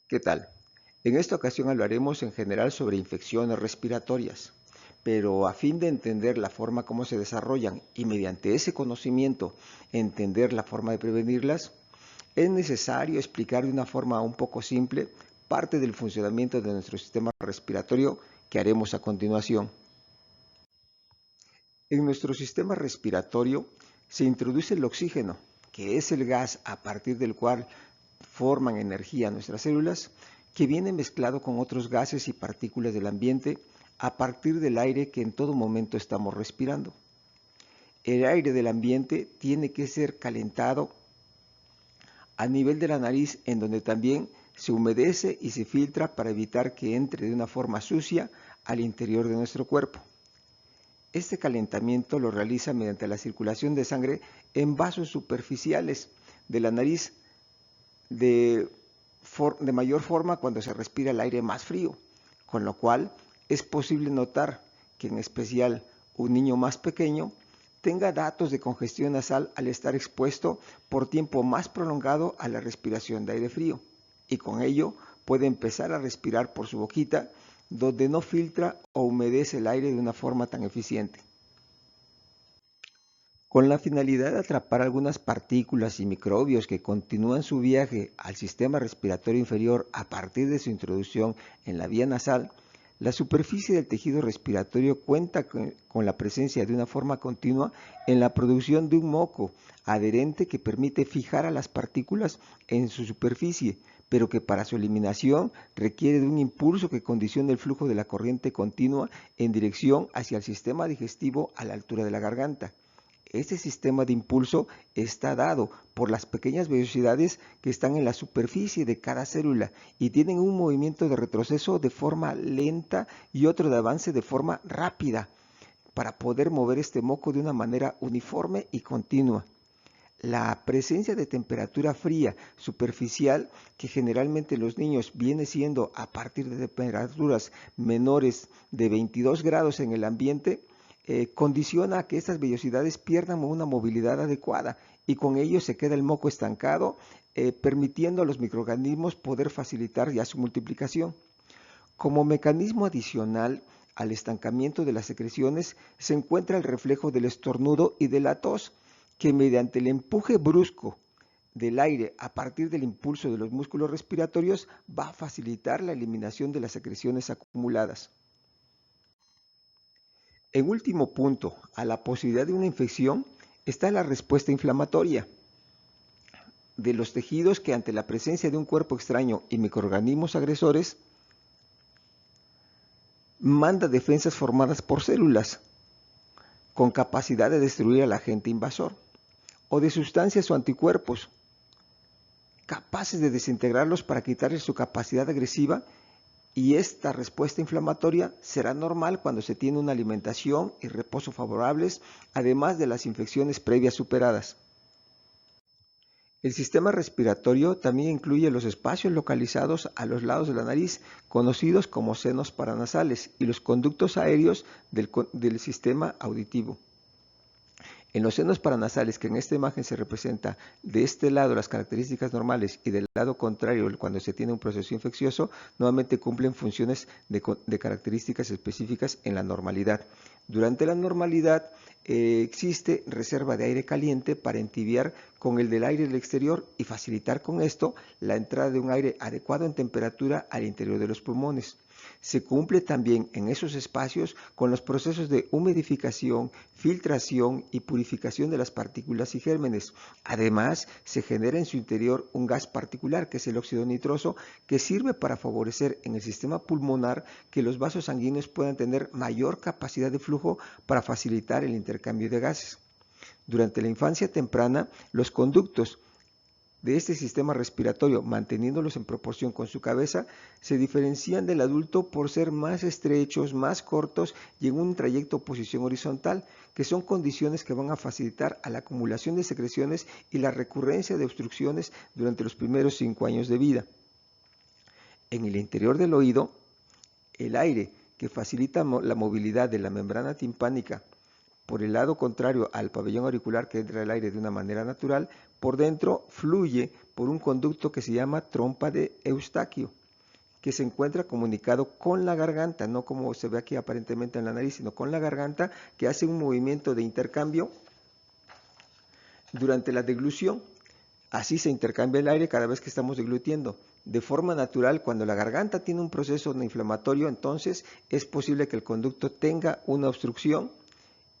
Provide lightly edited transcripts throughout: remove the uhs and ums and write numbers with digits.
¿Qué tal? En esta ocasión hablaremos en general sobre infecciones respiratorias, pero a fin de entender la forma como se desarrollan y mediante ese conocimiento entender la forma de prevenirlas, es necesario explicar de una forma un poco simple parte del funcionamiento de nuestro sistema respiratorio que haremos a continuación. En nuestro sistema respiratorio se introduce el oxígeno, que es el gas a partir del cual forman energía nuestras células, que viene mezclado con otros gases y partículas del ambiente a partir del aire que en todo momento estamos respirando. El aire del ambiente tiene que ser calentado a nivel de la nariz, en donde también se humedece y se filtra para evitar que entre de una forma sucia al interior de nuestro cuerpo. Este calentamiento lo realiza mediante la circulación de sangre en vasos superficiales de la nariz de, de mayor forma cuando se respira el aire más frío, con lo cual es posible notar que en especial un niño más pequeño tenga datos de congestión nasal al estar expuesto por tiempo más prolongado a la respiración de aire frío, y con ello puede empezar a respirar por su boquita, donde no filtra o humedece el aire de una forma tan eficiente. Con la finalidad de atrapar algunas partículas y microbios que continúan su viaje al sistema respiratorio inferior a partir de su introducción en la vía nasal, la superficie del tejido respiratorio cuenta con la presencia de una forma continua en la producción de un moco adherente que permite fijar a las partículas en su superficie, pero que para su eliminación requiere de un impulso que condicione el flujo de la corriente continua en dirección hacia el sistema digestivo a la altura de la garganta. Este sistema de impulso está dado por las pequeñas vellosidades que están en la superficie de cada célula y tienen un movimiento de retroceso de forma lenta y otro de avance de forma rápida para poder mover este moco de una manera uniforme y continua. La presencia de temperatura fría superficial, que generalmente en los niños viene siendo a partir de temperaturas menores de 22 grados en el ambiente, condiciona a que estas vellosidades pierdan una movilidad adecuada y con ello se queda el moco estancado, permitiendo a los microorganismos poder facilitar ya su multiplicación. Como mecanismo adicional al estancamiento de las secreciones se encuentra el reflejo del estornudo y de la tos, que mediante el empuje brusco del aire a partir del impulso de los músculos respiratorios va a facilitar la eliminación de las secreciones acumuladas. En último punto, a la posibilidad de una infección está la respuesta inflamatoria de los tejidos que ante la presencia de un cuerpo extraño y microorganismos agresores manda defensas formadas por células con capacidad de destruir al agente invasor o de sustancias o anticuerpos capaces de desintegrarlos para quitarles su capacidad agresiva, y esta respuesta inflamatoria será normal cuando se tiene una alimentación y reposo favorables, además de las infecciones previas superadas. El sistema respiratorio también incluye los espacios localizados a los lados de la nariz, conocidos como senos paranasales, y los conductos aéreos del sistema auditivo. En los senos paranasales, que en esta imagen se representa de este lado las características normales y del lado contrario cuando se tiene un proceso infeccioso, nuevamente cumplen funciones de características específicas en la normalidad. Durante la normalidad existe reserva de aire caliente para entibiar con el del aire del exterior y facilitar con esto la entrada de un aire adecuado en temperatura al interior de los pulmones. Se cumple también en esos espacios con los procesos de humidificación, filtración y purificación de las partículas y gérmenes. Además, se genera en su interior un gas particular, que es el óxido nitroso, que sirve para favorecer en el sistema pulmonar que los vasos sanguíneos puedan tener mayor capacidad de flujo para facilitar el intercambio de gases. Durante la infancia temprana, los conductos de este sistema respiratorio, manteniéndolos en proporción con su cabeza, se diferencian del adulto por ser más estrechos, más cortos y en un trayecto o posición horizontal, que son condiciones que van a facilitar a la acumulación de secreciones y la recurrencia de obstrucciones durante los primeros 5 años de vida. En el interior del oído, el aire que facilita la movilidad de la membrana timpánica por el lado contrario al pabellón auricular que entra el aire de una manera natural, por dentro fluye por un conducto que se llama trompa de Eustaquio, que se encuentra comunicado con la garganta, no como se ve aquí aparentemente en la nariz, sino con la garganta, que hace un movimiento de intercambio durante la deglución. Así se intercambia el aire cada vez que estamos deglutiendo. De forma natural, cuando la garganta tiene un proceso inflamatorio, entonces es posible que el conducto tenga una obstrucción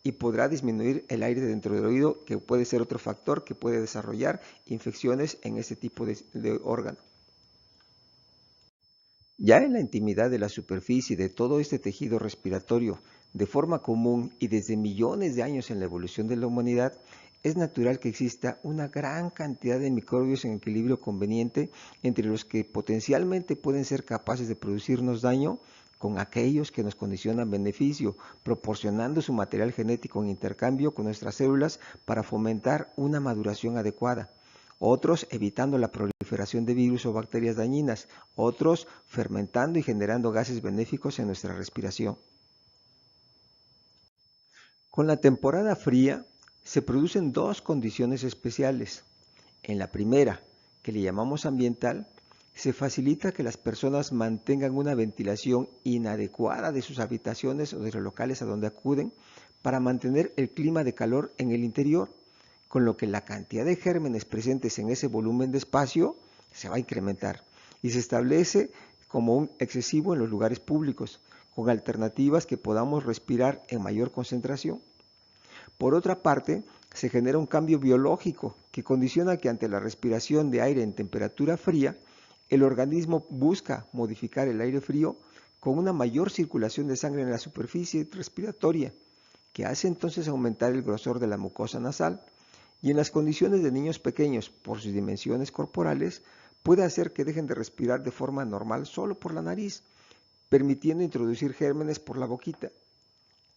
y podrá disminuir el aire dentro del oído, que puede ser otro factor que puede desarrollar infecciones en ese tipo de órgano. Ya en la intimidad de la superficie de todo este tejido respiratorio, de forma común y desde millones de años en la evolución de la humanidad, es natural que exista una gran cantidad de microbios en equilibrio conveniente entre los que potencialmente pueden ser capaces de producirnos daño con aquellos que nos condicionan beneficio, proporcionando su material genético en intercambio con nuestras células para fomentar una maduración adecuada. Otros evitando la proliferación de virus o bacterias dañinas, otros fermentando y generando gases benéficos en nuestra respiración. Con la temporada fría se producen dos condiciones especiales. En la primera, que le llamamos ambiental, se facilita que las personas mantengan una ventilación inadecuada de sus habitaciones o de los locales a donde acuden para mantener el clima de calor en el interior, con lo que la cantidad de gérmenes presentes en ese volumen de espacio se va a incrementar y se establece como un excesivo en los lugares públicos, con alternativas que podamos respirar en mayor concentración. Por otra parte, se genera un cambio biológico que condiciona que ante la respiración de aire en temperatura fría, el organismo busca modificar el aire frío con una mayor circulación de sangre en la superficie respiratoria, que hace entonces aumentar el grosor de la mucosa nasal, y en las condiciones de niños pequeños, por sus dimensiones corporales, puede hacer que dejen de respirar de forma normal solo por la nariz, permitiendo introducir gérmenes por la boquita.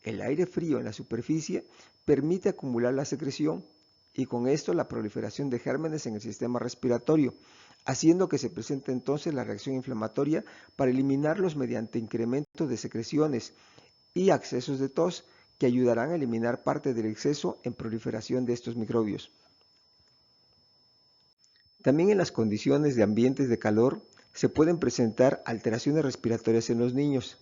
El aire frío en la superficie permite acumular la secreción y con esto la proliferación de gérmenes en el sistema respiratorio, haciendo que se presente entonces la reacción inflamatoria para eliminarlos mediante incremento de secreciones y accesos de tos que ayudarán a eliminar parte del exceso en proliferación de estos microbios. También en las condiciones de ambientes de calor se pueden presentar alteraciones respiratorias en los niños,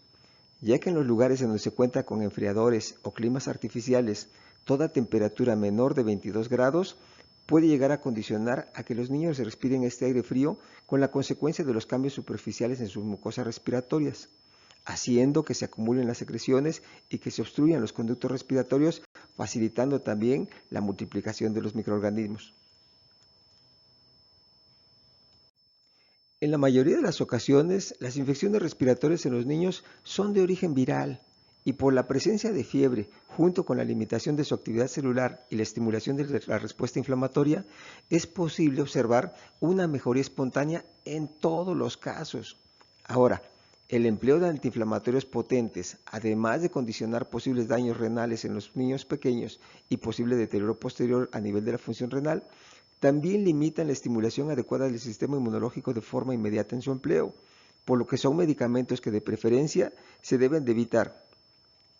ya que en los lugares en donde se cuenta con enfriadores o climas artificiales, toda temperatura menor de 22 grados puede llegar a condicionar a que los niños respiren este aire frío con la consecuencia de los cambios superficiales en sus mucosas respiratorias, haciendo que se acumulen las secreciones y que se obstruyan los conductos respiratorios, facilitando también la multiplicación de los microorganismos. En la mayoría de las ocasiones, las infecciones respiratorias en los niños son de origen viral y por la presencia de fiebre, junto con la limitación de su actividad celular y la estimulación de la respuesta inflamatoria, es posible observar una mejoría espontánea en todos los casos. Ahora, el empleo de antiinflamatorios potentes, además de condicionar posibles daños renales en los niños pequeños y posible deterioro posterior a nivel de la función renal, también limitan la estimulación adecuada del sistema inmunológico de forma inmediata en su empleo, por lo que son medicamentos que de preferencia se deben de evitar.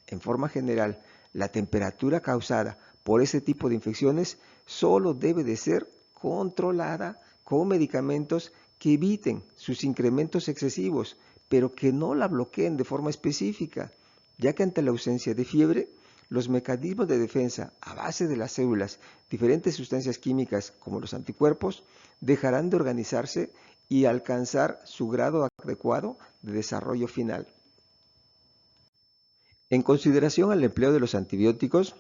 En forma general, la temperatura causada por este tipo de infecciones solo debe de ser controlada con medicamentos que eviten sus incrementos excesivos, pero que no la bloqueen de forma específica, ya que ante la ausencia de fiebre, los mecanismos de defensa a base de las células, diferentes sustancias químicas como los anticuerpos, dejarán de organizarse y alcanzar su grado adecuado de desarrollo final. En consideración al empleo de los antibióticos,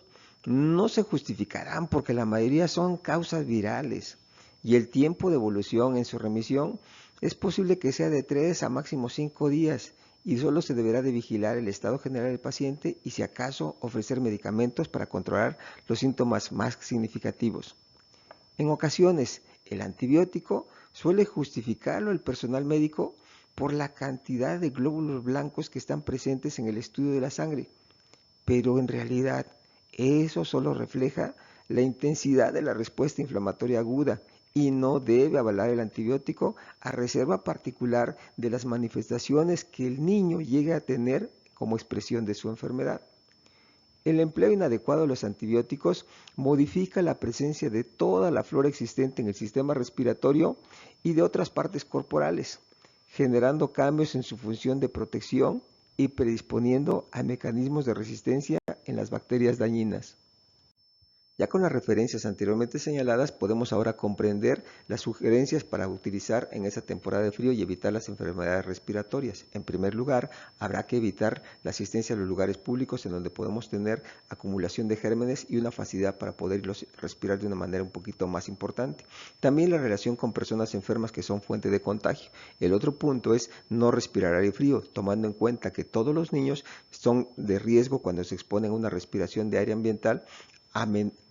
no se justificarán porque la mayoría son causas virales y el tiempo de evolución en su remisión es posible que sea de 3 a máximo 5 días y solo se deberá de vigilar el estado general del paciente y si acaso ofrecer medicamentos para controlar los síntomas más significativos. En ocasiones, el antibiótico suele justificarlo el personal médico por la cantidad de glóbulos blancos que están presentes en el estudio de la sangre, pero en realidad eso solo refleja la intensidad de la respuesta inflamatoria aguda y no debe avalar el antibiótico a reserva particular de las manifestaciones que el niño llegue a tener como expresión de su enfermedad. El empleo inadecuado de los antibióticos modifica la presencia de toda la flora existente en el sistema respiratorio y de otras partes corporales, generando cambios en su función de protección y predisponiendo a mecanismos de resistencia en las bacterias dañinas. Ya con las referencias anteriormente señaladas, podemos ahora comprender las sugerencias para utilizar en esa temporada de frío y evitar las enfermedades respiratorias. En primer lugar, habrá que evitar la asistencia a los lugares públicos en donde podemos tener acumulación de gérmenes y una facilidad para poderlos respirar de una manera un poquito más importante. También la relación con personas enfermas que son fuente de contagio. El otro punto es no respirar aire frío, tomando en cuenta que todos los niños son de riesgo cuando se exponen a una respiración de aire ambiental a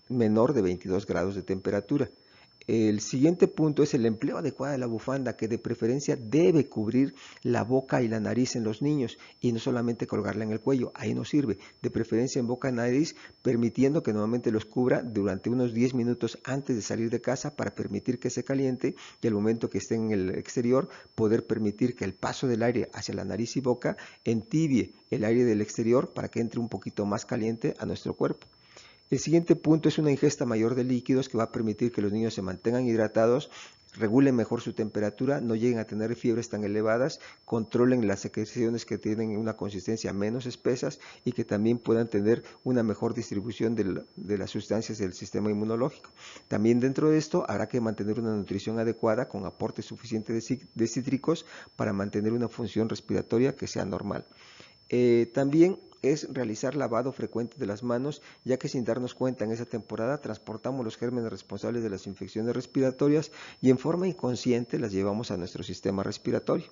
menor de 22 grados de temperatura. El siguiente punto es el empleo adecuado de la bufanda, que de preferencia debe cubrir la boca y la nariz en los niños y no solamente colgarla en el cuello, ahí no sirve, de preferencia en boca y nariz, permitiendo que nuevamente los cubra durante unos 10 minutos antes de salir de casa para permitir que se caliente y al momento que esté en el exterior poder permitir que el paso del aire hacia la nariz y boca entibie el aire del exterior para que entre un poquito más caliente a nuestro cuerpo. El siguiente punto es una ingesta mayor de líquidos que va a permitir que los niños se mantengan hidratados, regulen mejor su temperatura, no lleguen a tener fiebres tan elevadas, controlen las secreciones que tienen una consistencia menos espesas y que también puedan tener una mejor distribución de las sustancias del sistema inmunológico. También dentro de esto habrá que mantener una nutrición adecuada con aporte suficiente de cítricos para mantener una función respiratoria que sea normal. También es realizar lavado frecuente de las manos, ya que sin darnos cuenta en esa temporada transportamos los gérmenes responsables de las infecciones respiratorias y en forma inconsciente las llevamos a nuestro sistema respiratorio.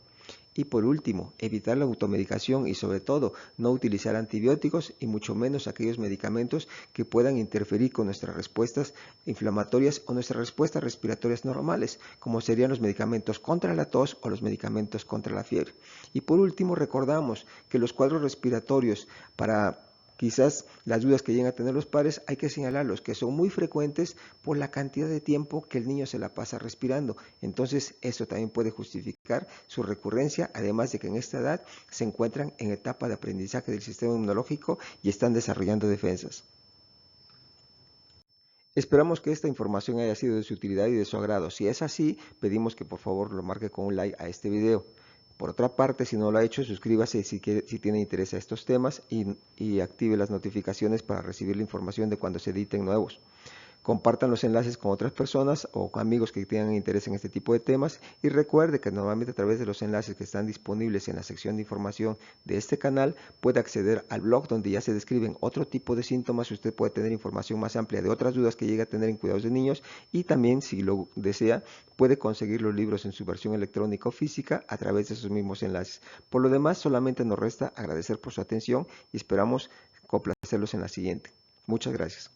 Y por último, evitar la automedicación y sobre todo no utilizar antibióticos y mucho menos aquellos medicamentos que puedan interferir con nuestras respuestas inflamatorias o nuestras respuestas respiratorias normales, como serían los medicamentos contra la tos o los medicamentos contra la fiebre. Y por último, recordamos que los cuadros respiratorios para quizás las dudas que llegan a tener los padres hay que señalarlos, que son muy frecuentes por la cantidad de tiempo que el niño se la pasa respirando. Entonces, esto también puede justificar su recurrencia, además de que en esta edad se encuentran en etapa de aprendizaje del sistema inmunológico y están desarrollando defensas. Esperamos que esta información haya sido de su utilidad y de su agrado. Si es así, pedimos que por favor lo marque con un like a este video. Por otra parte, si no lo ha hecho, suscríbase si tiene interés a estos temas y active las notificaciones para recibir la información de cuando se editen nuevos. Compartan los enlaces con otras personas o con amigos que tengan interés en este tipo de temas y recuerde que normalmente a través de los enlaces que están disponibles en la sección de información de este canal puede acceder al blog donde ya se describen otro tipo de síntomas. Usted puede tener información más amplia de otras dudas que llegue a tener en cuidados de niños y también, si lo desea, puede conseguir los libros en su versión electrónica o física a través de esos mismos enlaces. Por lo demás, solamente nos resta agradecer por su atención y esperamos complacerlos en la siguiente. Muchas gracias.